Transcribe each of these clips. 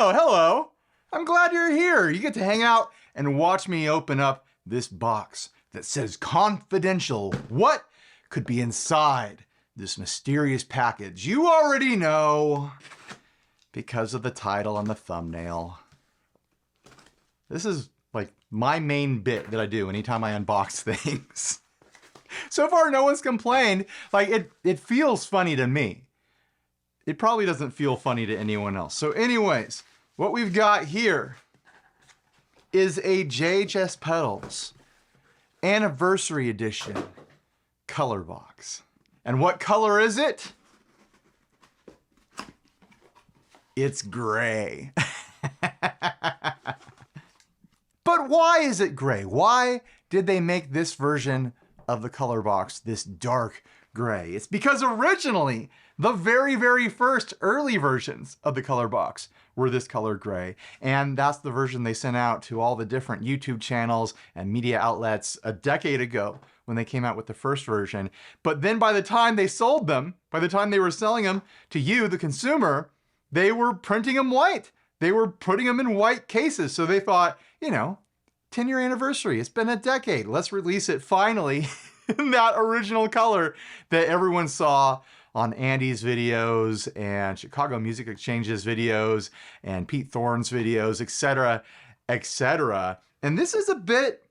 Oh, hello. I'm glad you're here. You get to hang out and watch me open up this box that says confidential. What could be inside this mysterious package? You already know because of the title and the thumbnail. This is like my main bit that I do anytime I unbox things. So far, no one's complained. Like, it feels funny to me. It probably doesn't feel funny to anyone else. So anyways, what we've got here is a JHS Pedals Anniversary Edition color box. And what color is it? It's gray. But why is it gray? Why did they make this version of the color box this dark gray? It's because originally the very first early versions of the color box were this color gray, and that's the version they sent out to all the different YouTube channels and media outlets a decade ago when they came out with the first version. But then by the time they sold them, by the time they were selling them to you, the consumer, they were printing them white. They were putting them in white cases. So they thought, you know, 10-year anniversary, it's been a decade. Let's release it finally in that original color that everyone saw on Andy's videos and Chicago Music Exchange's videos and Pete Thorne's videos, etc., etc. And this is a bit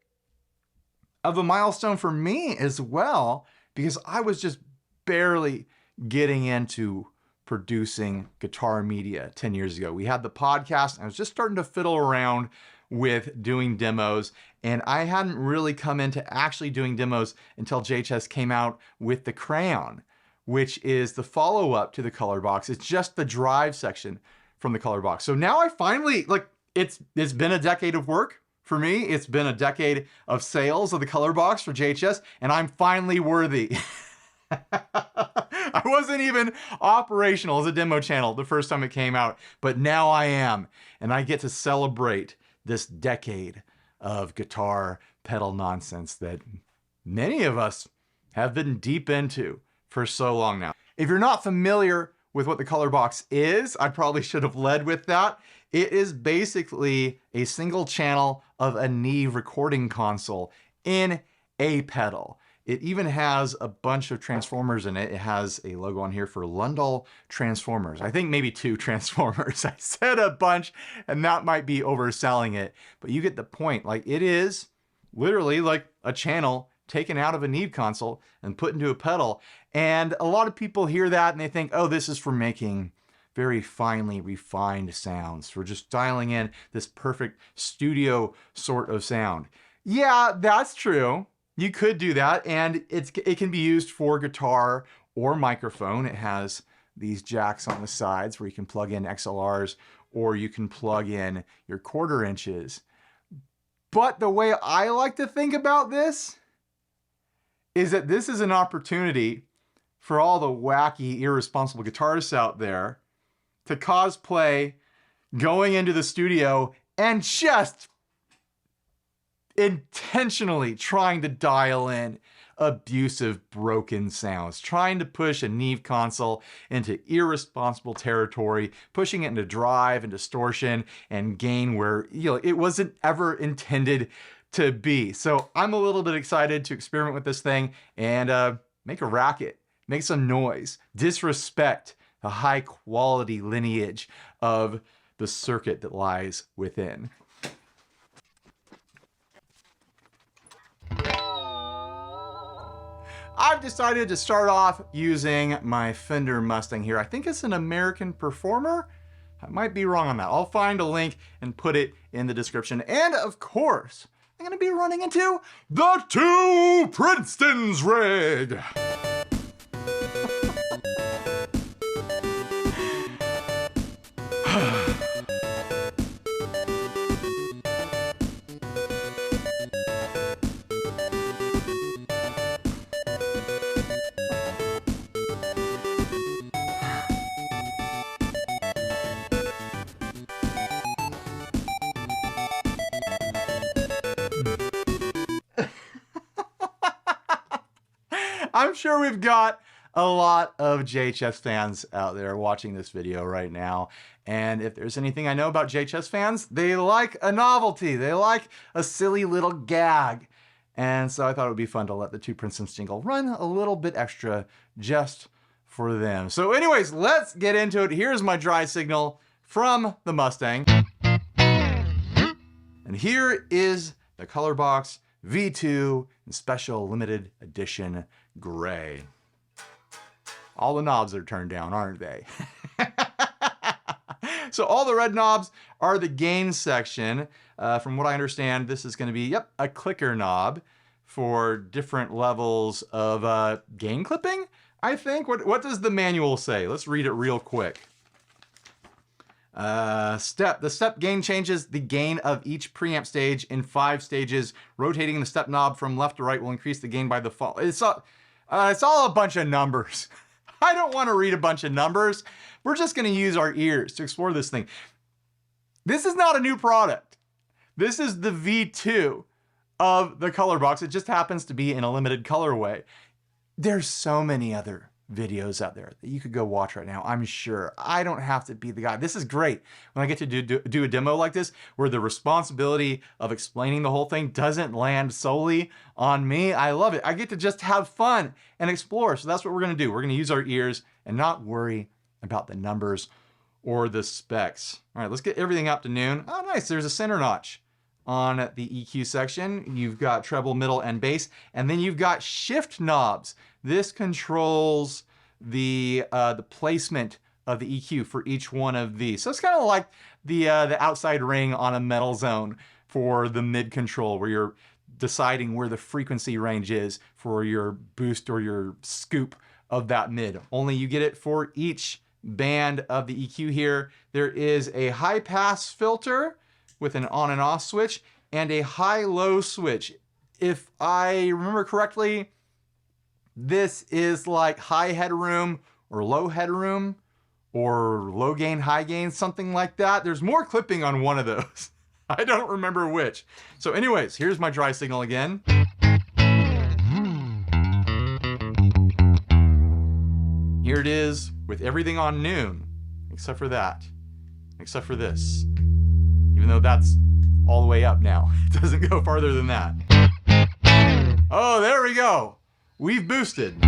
of a milestone for me as well, because I was just barely getting into producing guitar media 10 years ago. We had the podcast, and I was just starting to fiddle around with doing demos, and I hadn't really come into actually doing demos until JHS came out with the Crayon, which is the follow-up to the color box. It's just the drive section from the color box. So now I finally, like, it's been a decade of work for me. It's been a decade of sales of the color box for JHS, and I'm finally worthy. I wasn't even operational as a demo channel the first time it came out, but now I am, and I get to celebrate this decade of guitar pedal nonsense that many of us have been deep into for so long now. If you're not familiar with what the color box is, I probably should have led with that. It is basically a single channel of a Neve recording console in a pedal. It even has a bunch of transformers in it. It has a logo on here for Lundell Transformers. I think maybe 2 transformers. I said a bunch, and that might be overselling it, but you get the point. Like, it is literally like a channel taken out of a Neve console and put into a pedal. And a lot of people hear that and they think, oh, this is for making very finely refined sounds, for just dialing in this perfect studio sort of sound. Yeah, that's true. You could do that, and it can be used for guitar or microphone. It has these jacks on the sides where you can plug in XLRs, or you can plug in your 1/4 inches. But the way I like to think about this is that this is an opportunity for all the wacky, irresponsible guitarists out there to cosplay going into the studio and just intentionally trying to dial in abusive, broken sounds, trying to push a Neve console into irresponsible territory, pushing it into drive and distortion and gain where, you know, it wasn't ever intended to be. So I'm a little bit excited to experiment with this thing and make a racket, make some noise, disrespect the high quality lineage of the circuit that lies within. I've decided to start off using my Fender Mustang here. I think it's an American Performer. I might be wrong on that. I'll find a link and put it in the description. And of course, I'm gonna be running into the 2 Princetons rig. I'm sure we've got a lot of JHS fans out there watching this video right now. And if there's anything I know about JHS fans, they like a novelty. They like a silly little gag. And so I thought it would be fun to let the two Princetons jingle run a little bit extra just for them. So anyways, let's get into it. Here's my dry signal from the Mustang. And here is the Colorbox V2 in special limited edition gray. All the knobs are turned down, aren't they? So all the red knobs are the gain section. From what I understand, this is going to be, yep, a clicker knob for different levels of gain clipping, I think. What does the manual say? Let's read it real quick. The step gain changes the gain of each preamp stage in 5 stages. Rotating the step knob from left to right will increase the gain by default. It's all a bunch of numbers. I don't want to read a bunch of numbers. We're just going to use our ears to explore this thing. This is not a new product. This is the V2 of the Colorbox. It just happens to be in a limited colorway. There's so many other videos out there that you could go watch right now, I'm sure. I don't have to be the guy. This is great when I get to do a demo like this, where the responsibility of explaining the whole thing doesn't land solely on me. I love it. I get to just have fun and explore. So that's what we're going to do. We're going to use our ears and not worry about the numbers or the specs. All right, let's get everything up to noon. Oh, nice. There's a center notch on the EQ section. You've got treble, middle, and bass, and then you've got shift knobs. This controls the placement of the EQ for each one of these. So it's kind of like the outside ring on a metal zone for the mid control, where you're deciding where the frequency range is for your boost or your scoop of that mid. Only you get it for each band of the EQ here. There is a high pass filter with an on and off switch and a high-low switch. If I remember correctly, this is like high headroom or low headroom or low gain, high gain, something like that. There's more clipping on one of those. I don't remember which. So anyways, here's my dry signal again. Here it is with everything on noon, except for that, except for this. Even though that's all the way up now. It doesn't go farther than that. Oh, there we go. We've boosted.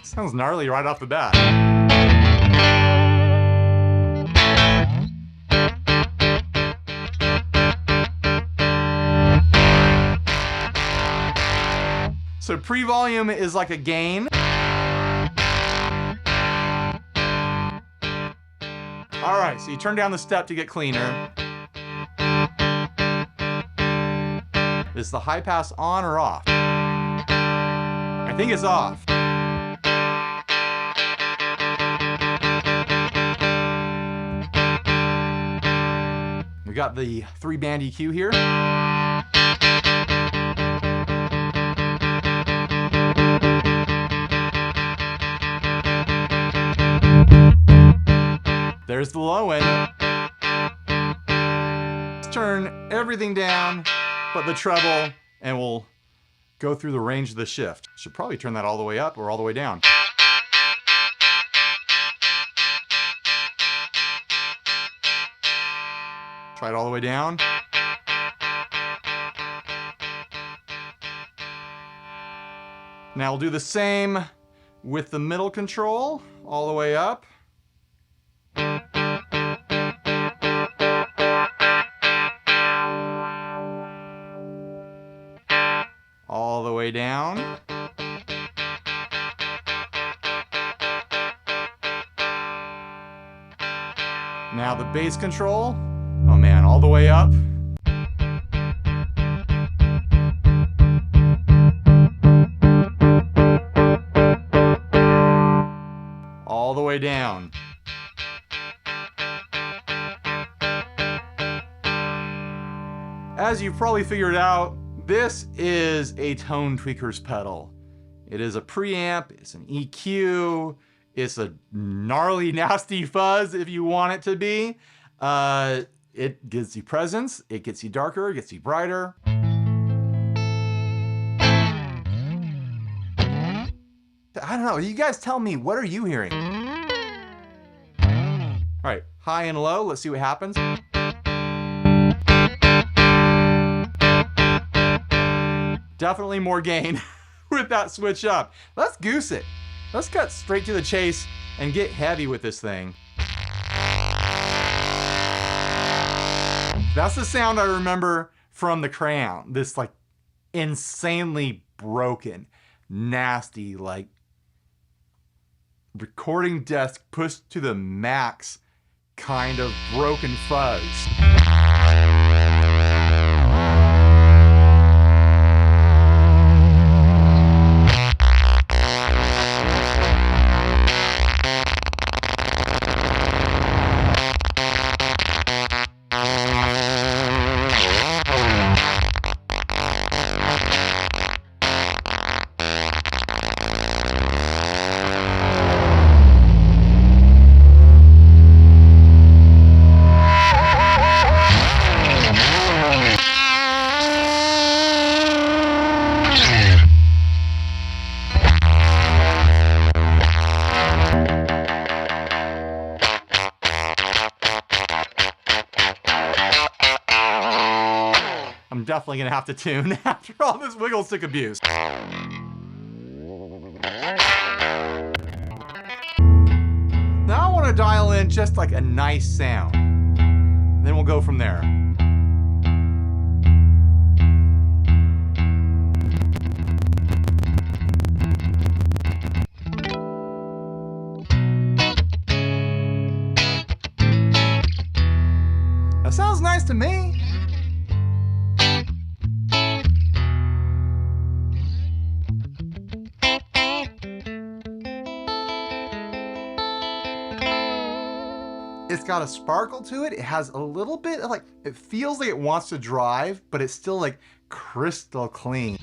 Sounds gnarly right off the bat. So pre-volume is like a gain. All right, so you turn down the step to get cleaner. Is the high pass on or off? I think it's off. We got the 3-band EQ here. There's the low end. Let's turn everything down but the treble, and we'll go through the range of the shift. Should probably turn that all the way up or all the way down. Try it all the way down. Now we'll do the same with the middle control, all the way up. All the way down. Now the bass control. Oh man, all the way up. All the way down. As you've probably figured out, This is a tone tweaker's pedal. It is a preamp, it's an EQ, it's a gnarly, nasty fuzz if you want it to be. It gives you presence, it gets you darker, it gets you brighter. I don't know, you guys tell me, what are you hearing? All right, high and low, let's see what happens. Definitely more gain with that switch up. Let's goose it. Let's cut straight to the chase and get heavy with this thing. That's the sound I remember from the Crayon. This like insanely broken, nasty, like recording desk pushed to the max kind of broken fuzz. I'm definitely gonna have to tune after all this wiggle stick abuse. Now I want to dial in just like a nice sound. Then we'll go from there. That sounds nice to me. It's got a sparkle to it. It has a little bit of like, it feels like it wants to drive, but it's still like crystal clean.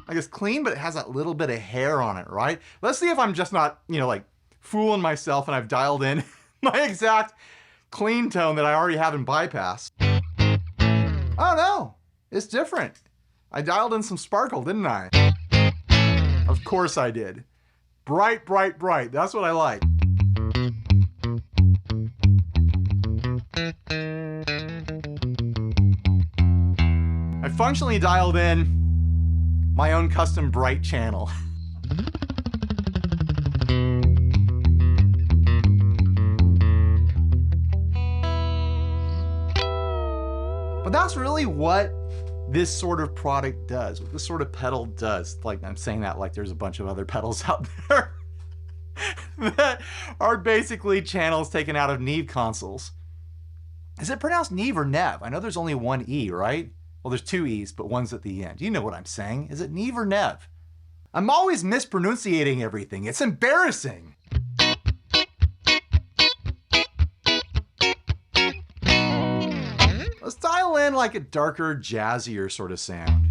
Like it's clean, but it has that little bit of hair on it, right? Let's see if I'm just not, you know, like fooling myself and I've dialed in my exact clean tone that I already have in bypass. Oh no, it's different. I dialed in some sparkle, didn't I? Of course I did. Bright, bright, bright. That's what I like. I functionally dialed in my own custom bright channel. But that's really what this sort of product does, what this sort of pedal does. Like, I'm saying that like there's a bunch of other pedals out there that are basically channels taken out of Neve consoles. Is it pronounced Neve or Nev? I know there's only one E, right? Well, there's two E's, but one's at the end. You know what I'm saying. Is it Neve or Nev? I'm always mispronunciating everything. It's embarrassing. Let's dial in like a darker, jazzier sort of sound.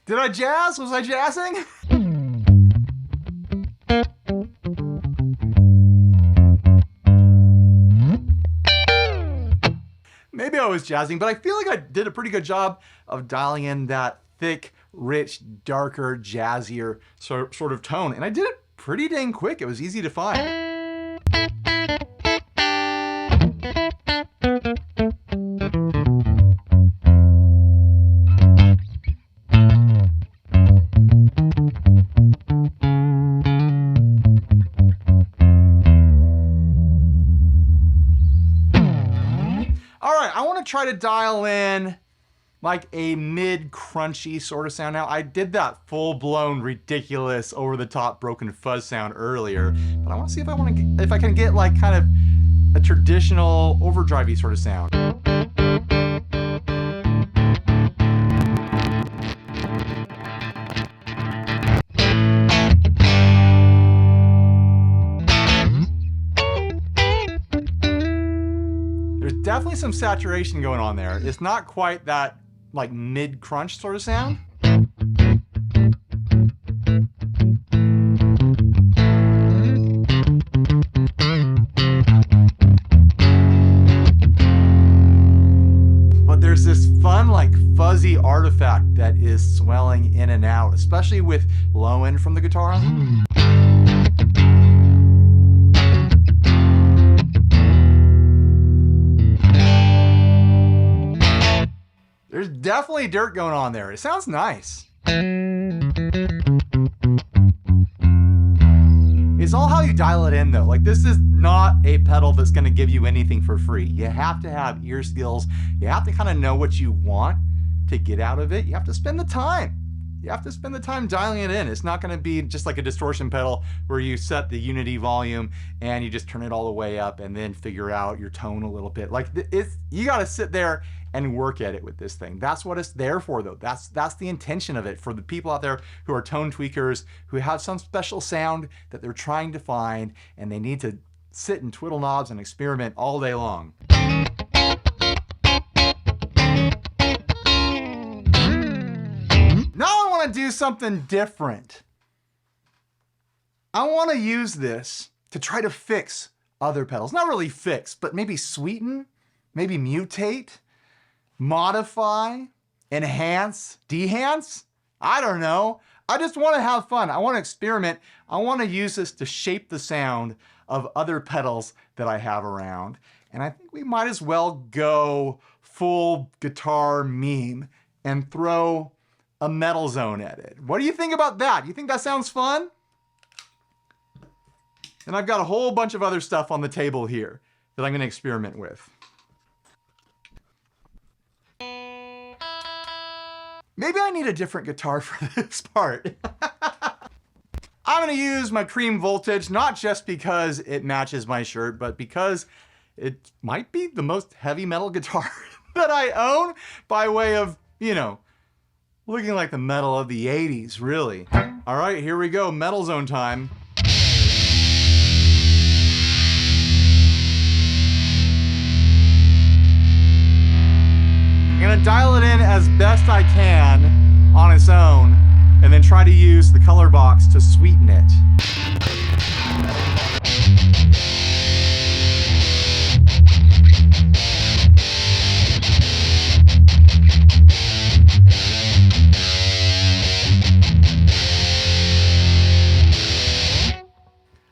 Did I jazz? Was I jazzing? Maybe I was jazzing, but I feel like I did a pretty good job of dialing in that thick, rich, darker, jazzier sort of tone. And I did it pretty dang quick. It was easy to find. try to dial in like a mid crunchy sort of sound now. I did that full-blown ridiculous over-the-top broken fuzz sound earlier, but I want to see if I can get like kind of a traditional overdrivey sort of sound. There's definitely some saturation going on there. It's not quite that like mid-crunch sort of sound. But there's this fun like fuzzy artifact that is swelling in and out, especially with low end from the guitar. There's definitely dirt going on there. It sounds nice. It's all how you dial it in though. Like, this is not a pedal that's gonna give you anything for free. You have to have ear skills. You have to kind of know what you want to get out of it. You have to spend the time. You have to spend the time dialing it in. It's not gonna be just like a distortion pedal where you set the unity volume and you just turn it all the way up and then figure out your tone a little bit. Like, you gotta sit there and work at it with this thing. That's what it's there for though. That's the intention of it for the people out there who are tone tweakers, who have some special sound that they're trying to find, and they need to sit and twiddle knobs and experiment all day long. Now I want to do something different. I want to use this to try to fix other pedals. Not really fix, but maybe sweeten, maybe mutate, modify, enhance, dehance. I don't know. I just want to have fun. I want to experiment. I want to use this to shape the sound of other pedals that I have around. And I think we might as well go full guitar meme and throw a metal zone at it. What do you think about that? Do you think that sounds fun? And I've got a whole bunch of other stuff on the table here that I'm going to experiment with. Maybe I need a different guitar for this part. I'm going to use my cream voltage, not just because it matches my shirt, but because it might be the most heavy metal guitar that I own, by way of, you know, looking like the metal of the 80s, really. All right, here we go, metal zone time. I'm gonna dial it in as best I can on its own, and then try to use the color box to sweeten it.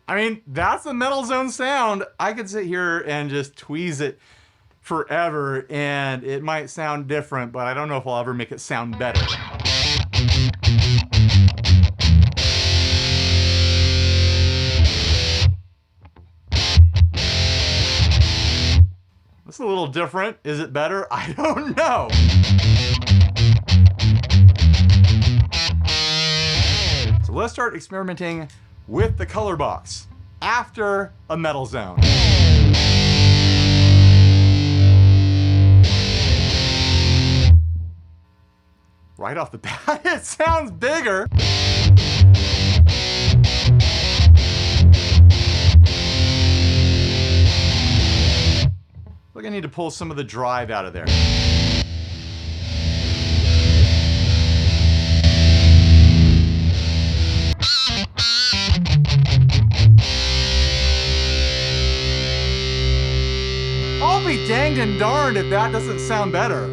I mean, that's a metal zone sound. I could sit here and just tweeze it forever and it might sound different, but I don't know if I'll ever make it sound better. It's a little different. Is it better? I don't know. So let's start experimenting with the color box after a metal zone. Right off the bat, it sounds bigger. Look, I need to pull some of the drive out of there. I'll be danged and darned if that doesn't sound better.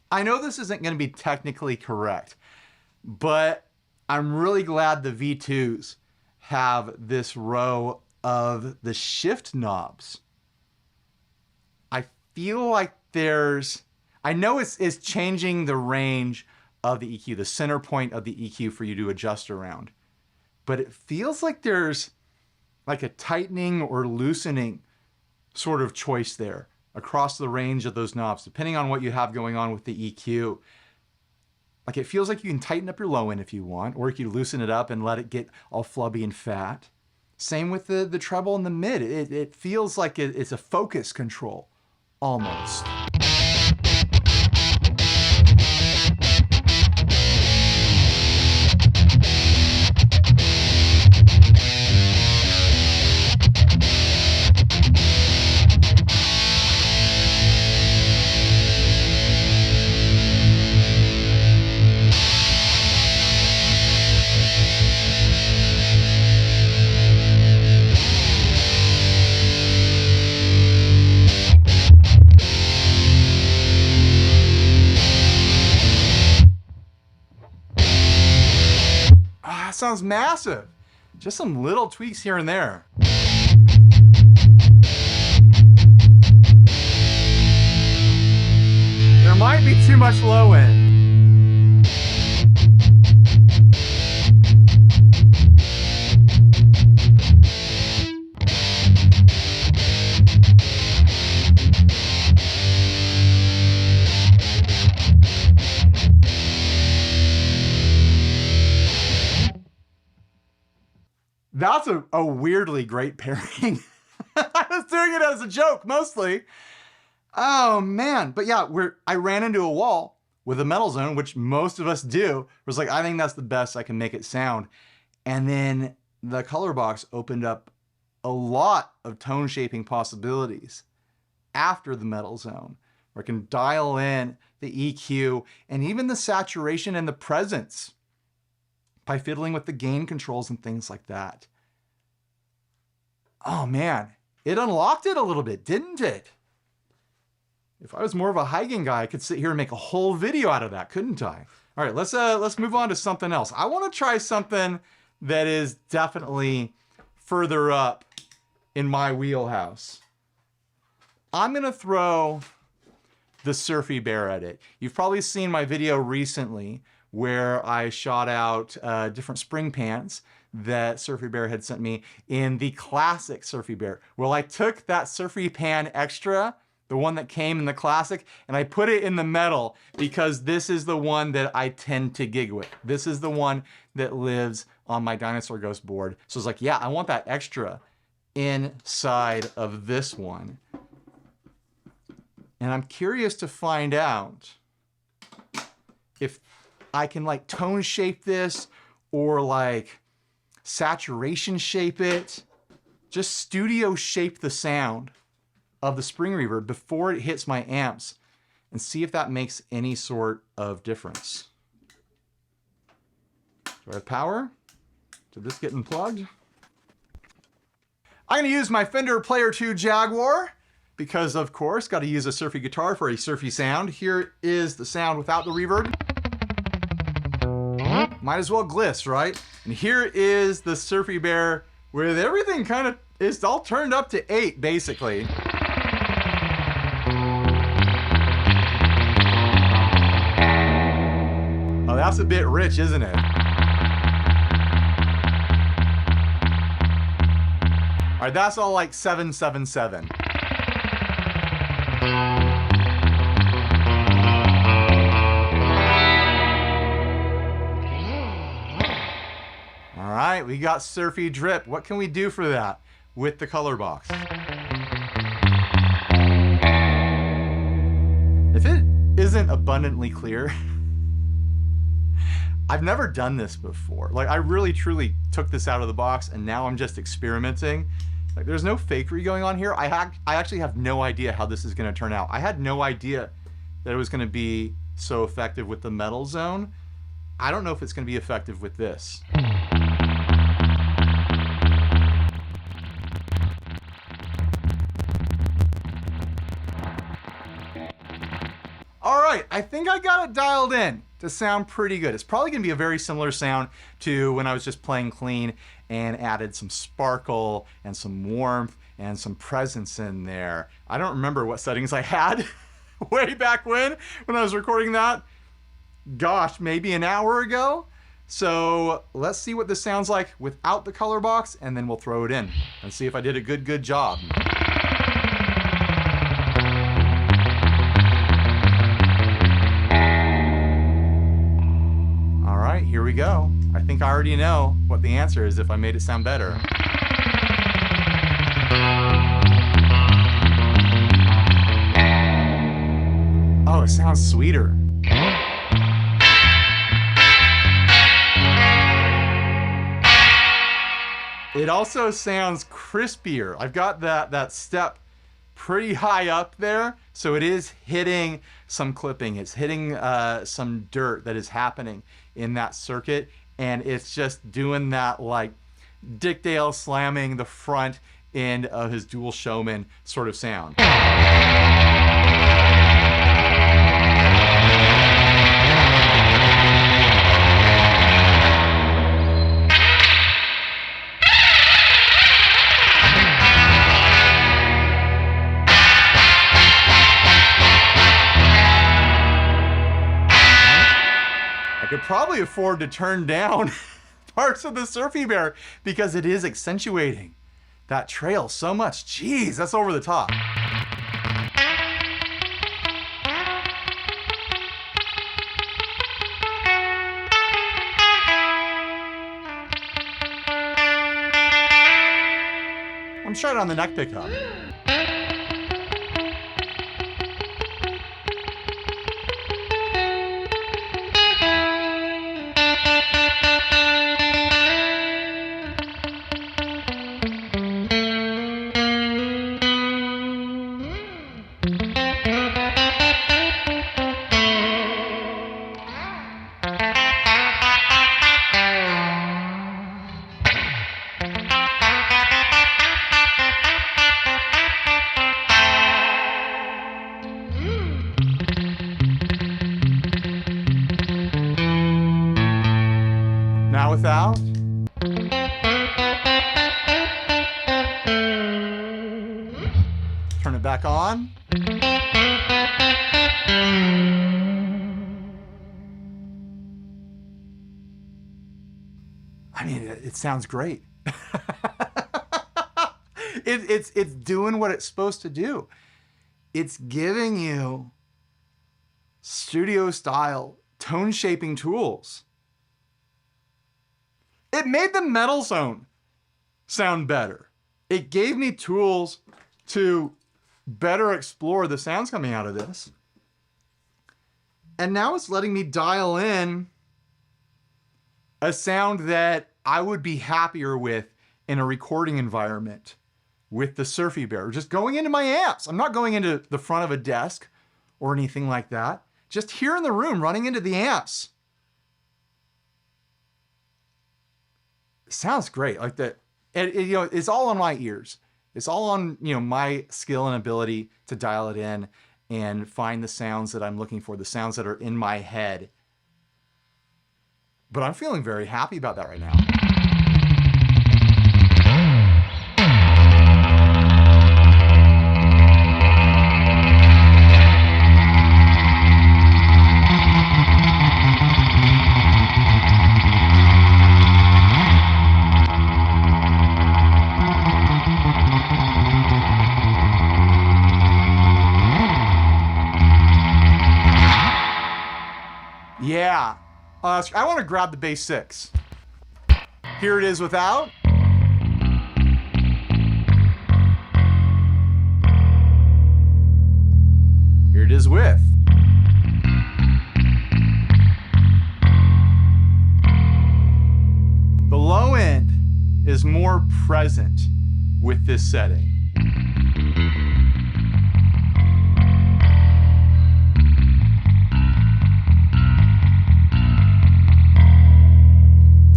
I know this isn't going to be technically correct, but I'm really glad the V2s have this row of the shift knobs, I feel like I know it's changing the range of the EQ, the center point of the EQ for you to adjust around. But it feels like there's like a tightening or loosening sort of choice there across the range of those knobs, depending on what you have going on with the EQ. Like it feels like you can tighten up your low end if you want, or you can loosen it up and let it get all flubby and fat. Same with the treble and the mid. It feels like it's a focus control, almost. Sounds massive. Just some little tweaks here and there. There might be too much low end. That's a weirdly great pairing. I was doing it as a joke, mostly. Oh man, but yeah, I ran into a wall with a metal zone, which most of us do. It was like, I think that's the best I can make it sound. And then the color box opened up a lot of tone shaping possibilities after the metal zone, where I can dial in the EQ and even the saturation and the presence by fiddling with the gain controls and things like that. Oh man, it unlocked it a little bit, didn't it? If I was more of a high gain guy, I could sit here and make a whole video out of that, couldn't I? All right, let's move on to something else. I want to try something that is definitely further up in my wheelhouse. I'm gonna throw the Surfy Bear at it. You've probably seen my video recently where I shot out different spring pans that Surfy Bear had sent me in the classic Surfy Bear. Well, I took that Surfy Pan Extra, the one that came in the classic, and I put it in the metal because this is the one that I tend to gig with. This is the one that lives on my Dinosaur Ghost board. So it's like, yeah, I want that extra inside of this one. And I'm curious to find out if I can like tone shape this or like saturation shape it. Just studio shape the sound of the spring reverb before it hits my amps and see if that makes any sort of difference. Do I have power? Did this get unplugged? I'm gonna use my Fender Player 2 Jaguar because of course, gotta use a surfy guitar for a surfy sound. Here is the sound without the reverb. Might as well gliss, right? And here is the Surfy Bear with everything kind of, it's all turned up to 8 basically. Oh, that's a bit rich, isn't it? All right, that's all like 777. All right, we got Surfy Drip. What can we do for that with the color box? If it isn't abundantly clear, I've never done this before. Like I really truly took this out of the box and now I'm just experimenting. Like there's no fakery going on here. I actually have no idea how this is gonna turn out. I had no idea that it was gonna be so effective with the metal zone. I don't know if it's gonna be effective with this. All right, I think I got it dialed in to sound pretty good. It's probably gonna be a very similar sound to when I was just playing clean and added some sparkle and some warmth and some presence in there. I don't remember what settings I had way back when I was recording that. Gosh, maybe an hour ago. So let's see what this sounds like without the color box, and then we'll throw it in and see if I did a good job. All right, here we go. I think I already know what the answer is if I made it sound better. Oh, it sounds sweeter. It also sounds crispier. I've got that step pretty high up there, so it is hitting some clipping. It's hitting some dirt that is happening in that circuit, and it's just doing that like Dick Dale slamming the front end of his dual showman sort of sound. I could probably afford to turn down parts of the Surfy Bear because it is accentuating that trail so much. Jeez, that's over the top. I'm trying it on the neck pickup. Now without. Turn it back on. I mean, it sounds great. It's doing what it's supposed to do. It's giving you studio style tone shaping tools. It made the metal zone sound better. It gave me tools to better explore the sounds coming out of this. And now it's letting me dial in a sound that I would be happier with in a recording environment with the Surfy Bear. Just going into my amps. I'm not going into the front of a desk or anything like that. Just here in the room, running into the amps. It sounds great. Like that, you know, it's all on my ears. It's all on, you know, my skill and ability to dial it in and find the sounds that I'm looking for, the sounds that are in my head. But I'm feeling very happy about that right now. Yeah, I want to grab the bass 6. Here it is without. Here it is with. The low end is more present with this setting.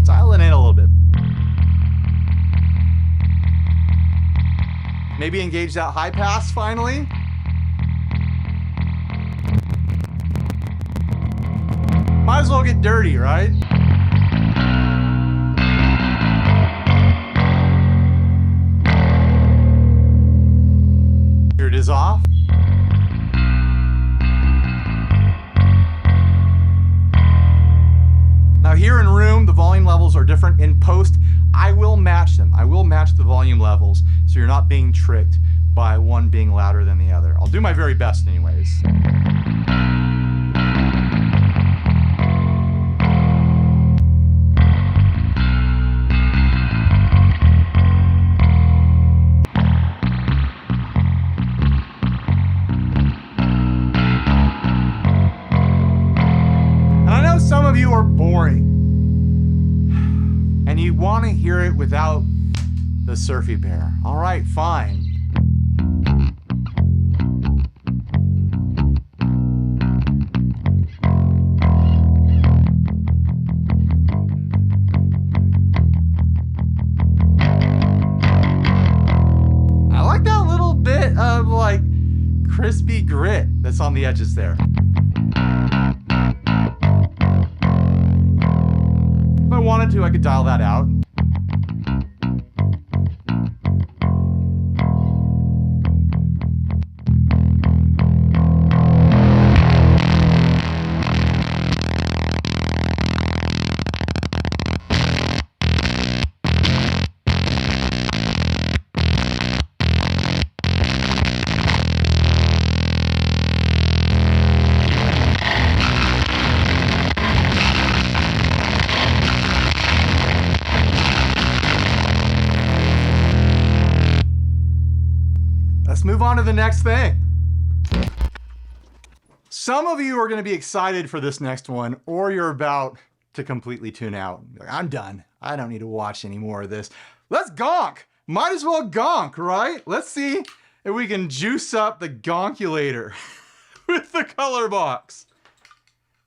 Dial it in a little bit. Maybe engage that high pass finally. Might as well get dirty, right? Spirit is off. Now here in room, the volume levels are different. In post, I will match them. I will match the volume levels so you're not being tricked by one being louder than the other. I'll do my very best anyways. Some of you are boring and you want to hear it without the Surfy Bear. All right, fine. I like that little bit of like crispy grit that's on the edges there. If I wanted to, I could dial that out. Let's move on to the next thing. Some of you are going to be excited for this next one, or you're about to completely tune out. Like, I'm done. I don't need to watch any more of this. Let's gonk. Might as well gonk, right? Let's see if we can juice up the Gonkulator with the color box.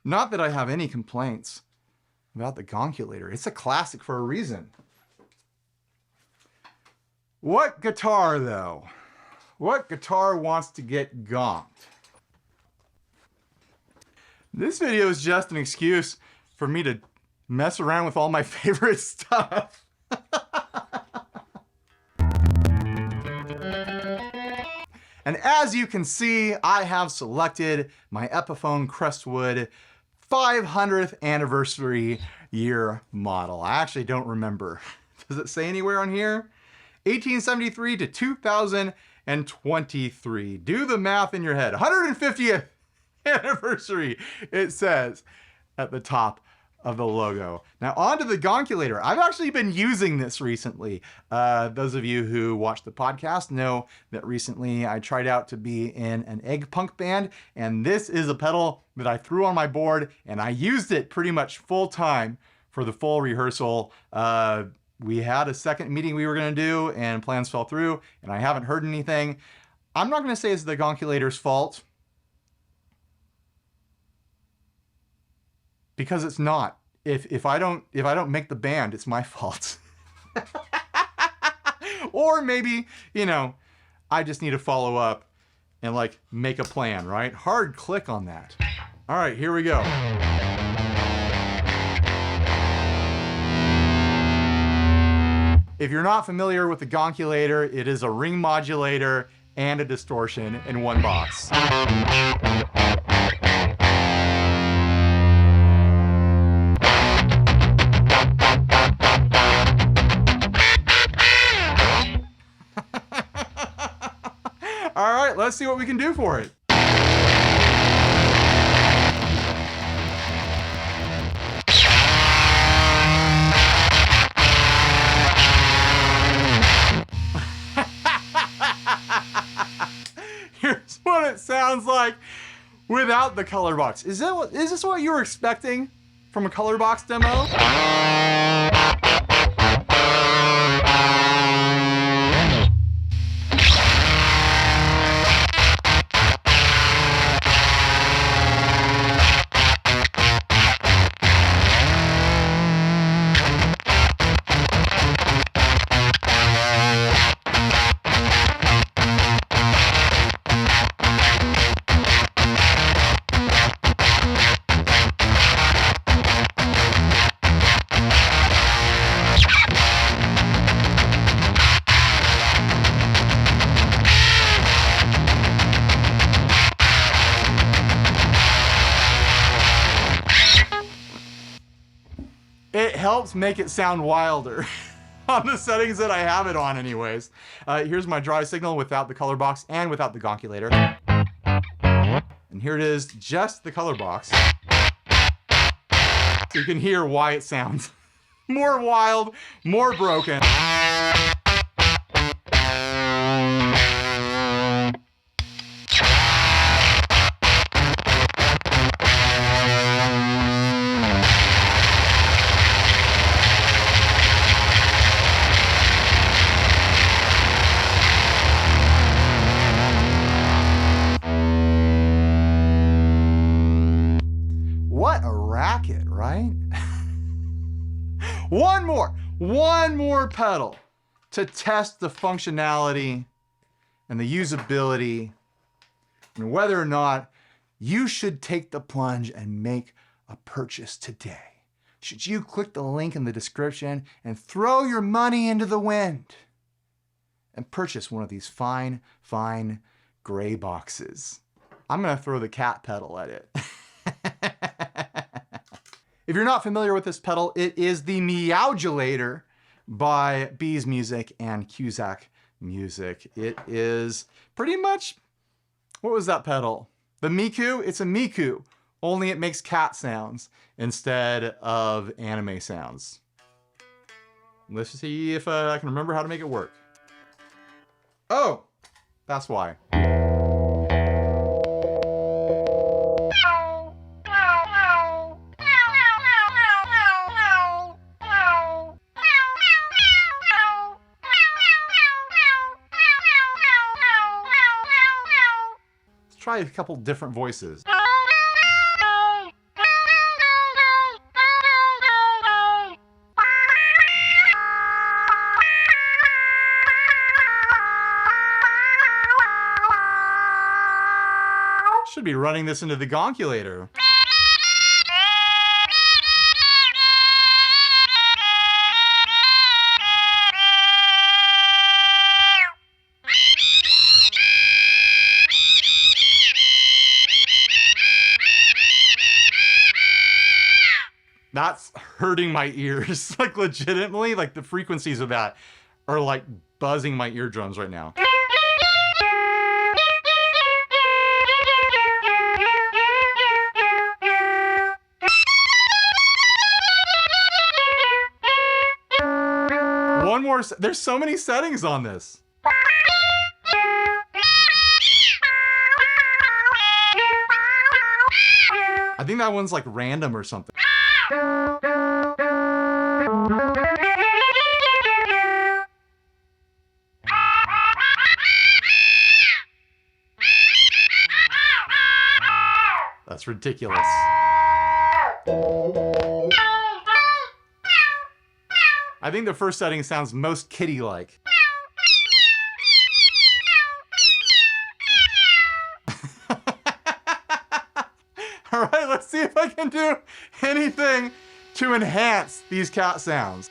Not that I have any complaints about the Gonkulator. It's a classic for a reason. What guitar, though? What guitar wants to get gonked? This video is just an excuse for me to mess around with all my favorite stuff. And as you can see, I have selected my Epiphone Crestwood 500th anniversary year model. I actually don't remember. Does it say anywhere on here? 1873 to 2023. Do the math in your head. 150th anniversary, it says at the top of the logo. Now on to the Gonkulator. I've actually been using this recently. Those of you who watch the podcast know that recently I tried out to be in an egg punk band, and this is a pedal that I threw on my board and I used it pretty much full time for the full rehearsal. We had a second meeting we were going to do and plans fell through and I haven't heard anything. I'm not going to say it's the Gonkulator's fault, because it's not. If I don't make the band, it's my fault. Or maybe, you know, I just need to follow up and like make a plan, right? Hard click on that. All right, here we go. If you're not familiar with the Gonkulator, it is a ring modulator and a distortion in one box. All right, let's see what we can do for it. Here's what it sounds like without the color box. Is this what you were expecting from a color box demo? helps make it sound wilder on the settings that I have it on anyways. Here's my dry signal without the color box and without the Gonkulator. And here it is, just the color box. So you can hear why it sounds more wild, more broken. What a racket, right? One more pedal to test the functionality and the usability and whether or not you should take the plunge and make a purchase today. Should you click the link in the description and throw your money into the wind and purchase one of these fine gray boxes? I'm gonna throw the cat pedal at it. If you're not familiar with this pedal, it is the MEOWDULATOR by Bees Music and Cusack Music. It is pretty much, what was that pedal? The Miku? It's a Miku, only it makes cat sounds instead of anime sounds. Let's see if I can remember how to make it work. Oh, that's why. Try a couple different voices. Should be running this into the Gonkulator. That's hurting my ears, like legitimately, like the frequencies of that are like buzzing my eardrums right now. One more, there's so many settings on this. I think that one's like random or something. That's ridiculous. I think the first setting sounds most kitty-like. All right, let's see if I can do anything to enhance these cat sounds.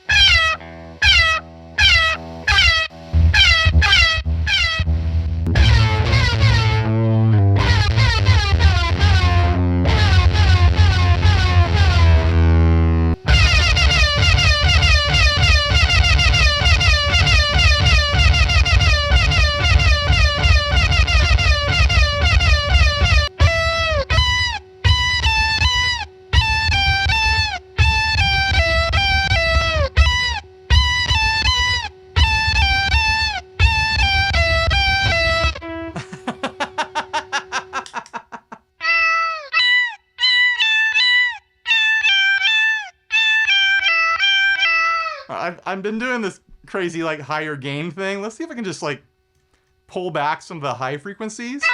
I've been doing this crazy like higher gain thing. Let's see if I can just like pull back some of the high frequencies.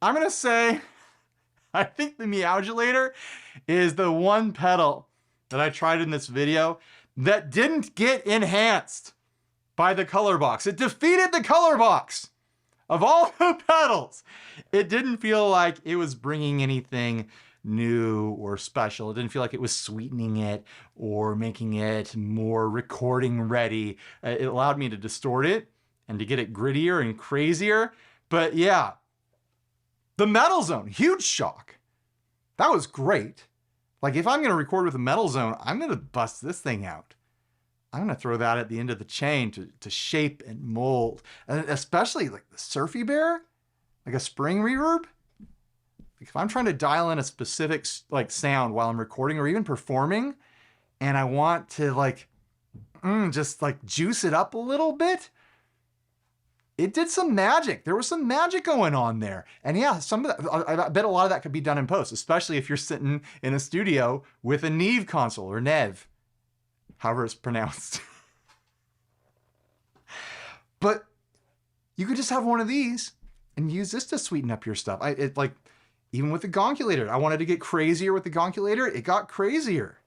I'm going to say, I think the MEOWDULATOR is the one pedal that I tried in this video that didn't get enhanced by the color box. It defeated the color box. Of all the pedals, it didn't feel like it was bringing anything new or special. It didn't feel like it was sweetening it or making it more recording ready. It allowed me to distort it and to get it grittier and crazier. But yeah, the Metal Zone, huge shock. That was great. Like if I'm gonna record with a Metal Zone, I'm gonna bust this thing out. I'm gonna throw that at the end of the chain to shape and mold. And especially like the Surfy Bear, like a spring reverb. If I'm trying to dial in a specific like sound while I'm recording or even performing, and I want to like, just like juice it up a little bit, it did some magic. There was some magic going on there. And yeah, some of that, I bet a lot of that could be done in post, especially if you're sitting in a studio with a Neve console or Nev, however it's pronounced. But you could just have one of these and use this to sweeten up your stuff. Even with the Gonkulator, I wanted to get crazier with the Gonkulator. It got crazier.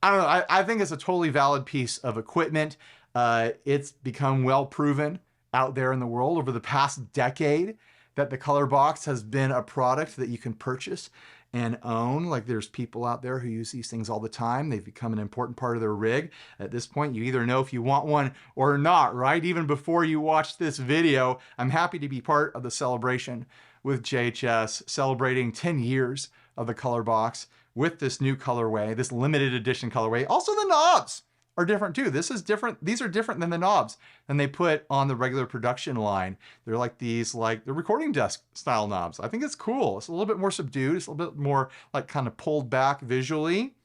I don't know. I think it's a totally valid piece of equipment. It's become well proven out there in the world over the past decade that the color box has been a product that you can purchase and own. Like there's people out there who use these things all the time. They've become an important part of their rig. At this point, you either know if you want one or not, right? Even before you watch this video, I'm happy to be part of the celebration with JHS, celebrating 10 years of the color box with this new colorway, this limited edition colorway. Also the knobs are different too. This is different. These are different than the knobs than they put on the regular production line. They're like these, like the recording desk style knobs. I think it's cool. It's a little bit more subdued. It's a little bit more like kind of pulled back visually.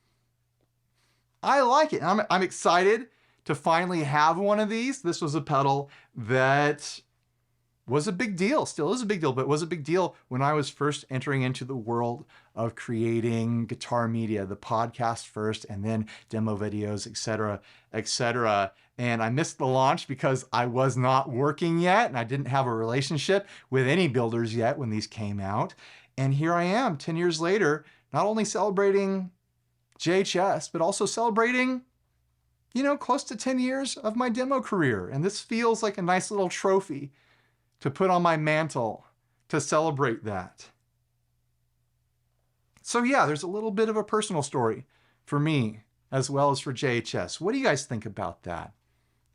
I like it. I'm excited to finally have one of these. This was a pedal that was a big deal, still is a big deal, but was a big deal when I was first entering into the world of creating guitar media, the podcast first, and then demo videos, etc., etc. And I missed the launch because I was not working yet, and I didn't have a relationship with any builders yet when these came out. And here I am, 10 years later, not only celebrating JHS, but also celebrating, you know, close to 10 years of my demo career. And this feels like a nice little trophy to put on my mantle to celebrate that. So yeah, there's a little bit of a personal story for me as well as for JHS. What do you guys think about that?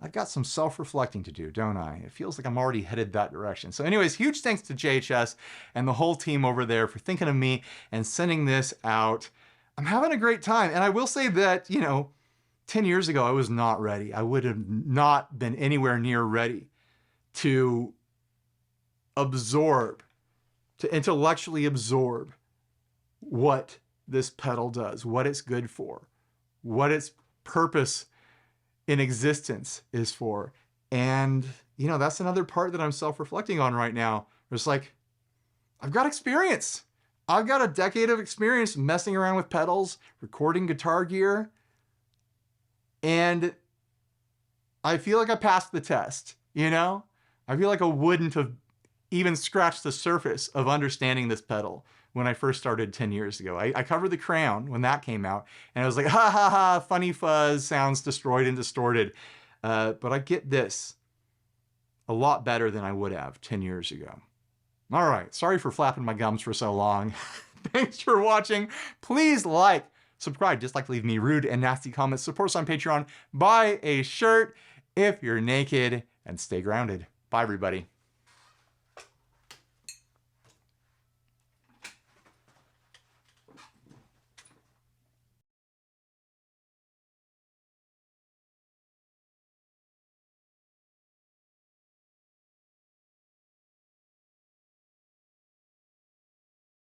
I've got some self-reflecting to do, don't I? It feels like I'm already headed that direction. So anyways, huge thanks to JHS and the whole team over there for thinking of me and sending this out. I'm having a great time. And I will say that, you know, 10 years ago, I was not ready. I would have not been anywhere near ready to absorb, to intellectually absorb what this pedal does, what it's good for, what its purpose in existence is for. And, you know, that's another part that I'm self-reflecting on right now. It's like, I've got experience. I've got a decade of experience messing around with pedals, recording guitar gear, and I feel like I passed the test, you know? I feel like I wouldn't have even scratched the surface of understanding this pedal when I first started 10 years ago. I covered the Crown when that came out, and I was like, ha ha ha, funny fuzz, sounds destroyed and distorted. But I get this a lot better than I would have 10 years ago. All right, sorry for flapping my gums for so long. Thanks for watching. Please like, subscribe, dislike, leave me rude and nasty comments. Support us on Patreon. Buy a shirt if you're naked, and stay grounded. Bye, everybody.